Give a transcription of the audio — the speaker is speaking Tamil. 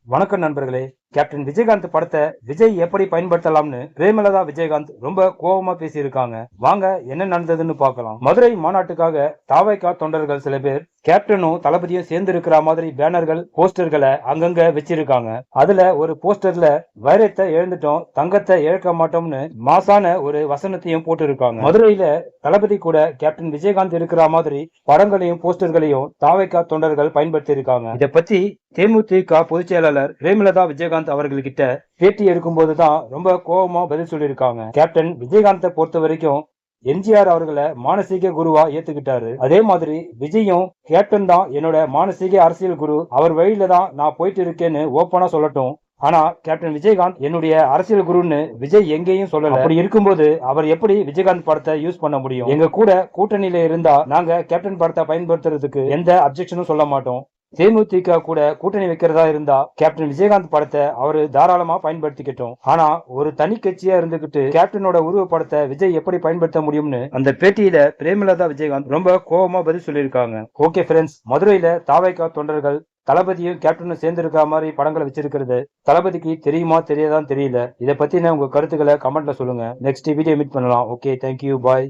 வணக்கம் நண்பர்களே. கேப்டன் விஜயகாந்த் படத்தை விஜய் எப்படி பயன்படுத்தலாம்னு பிரேமலதா விஜயகாந்த் ரொம்ப கோபமா பேசியிருக்காங்க. வாங்க என்ன நடந்ததுன்னு பார்க்கலாம். மதுரை மாநாட்டுக்காக தாவைக்கா தொண்டர்கள் சில பேர் கேப்டனும் தளபதியும் சேர்ந்து இருக்கிற மாதிரி பேனர்கள் போஸ்டர்களை அங்கங்க வச்சிருக்காங்க. அதுல ஒரு போஸ்டர்ல வைரத்தை இழந்துட்டோம், தங்கத்தை இழக்க மாட்டோம்னு மாசான ஒரு வசனத்தையும் போட்டு இருக்காங்க. மதுரையில தளபதி கூட கேப்டன் விஜயகாந்த் இருக்கிற மாதிரி படங்களையும் போஸ்டர்களையும் தாவைக்கா தொண்டர்கள் பயன்படுத்தி இருக்காங்க. இதை பத்தி தேமுதிக பொதுச் செயலாளர் பிரேமலதா விஜயகாந்த் அவர்கள்கிட்ட பேட்டி எடுக்கும் போதுதான் ரொம்ப கோபமா பதில் சொல்லியிருக்காங்க. கேப்டன் விஜயகாந்தை பொறுத்த வரைக்கும் எம்ஜிஆர் அவர்களை மானசீக குருவா ஏத்துக்கிட்டாரு. அதே மாதிரி விஜயும் கேப்டன் தான் என்னோட மானசீக அரசியல் குரு, அவர் வழியில தான் நான் போயிட்டு இருக்கேன்னு ஓப்பனா சொல்லட்டும். ஆனா கேப்டன் விஜயகாந்த் என்னுடைய அரசியல் குருன்னு விஜய் எங்கேயும் சொல்லல. அப்படி இருக்கும்போது அவர் எப்படி விஜயகாந்த் படத்தை யூஸ் பண்ண முடியும்? எங்க கூட கூட்டணியில இருந்தா நாங்க கேப்டன் படத்தை பயன்படுத்துறதுக்கு எந்த அப்செக்ஷனும் சொல்ல மாட்டோம். தேமுதிக கூட கூட்டணி வைக்கிறதா இருந்தா கேப்டன் விஜயகாந்த் படத்தை அவரு தாராளமா பயன்படுத்திக்கிட்டோம். ஆனா ஒரு தனி கட்சியா இருந்துகிட்டு கேப்டனோட உருவ படத்தை விஜய் எப்படி பயன்படுத்த முடியும்னு அந்த பேட்டியில பிரேமலதா விஜயகாந்த் ரொம்ப கோபமா பதில் சொல்லியிருக்காங்க. ஓகே ஃப்ரெண்ட்ஸ், மதுரையில தாவைக்கா தொண்டர்கள் தளபதியும் கேப்டனும் சேர்ந்து இருக்கிற மாதிரி படங்களை வச்சிருக்கிறது தளபதிக்கு தெரியுமா தெரியாதான்னு தெரியல. இதை பத்தின உங்க கருத்துக்களை கமெண்ட்ல சொல்லுங்க. நெக்ஸ்ட் வீடியோ மீட் பண்ணலாம். ஓகே, தேங்க்யூ, பாய்.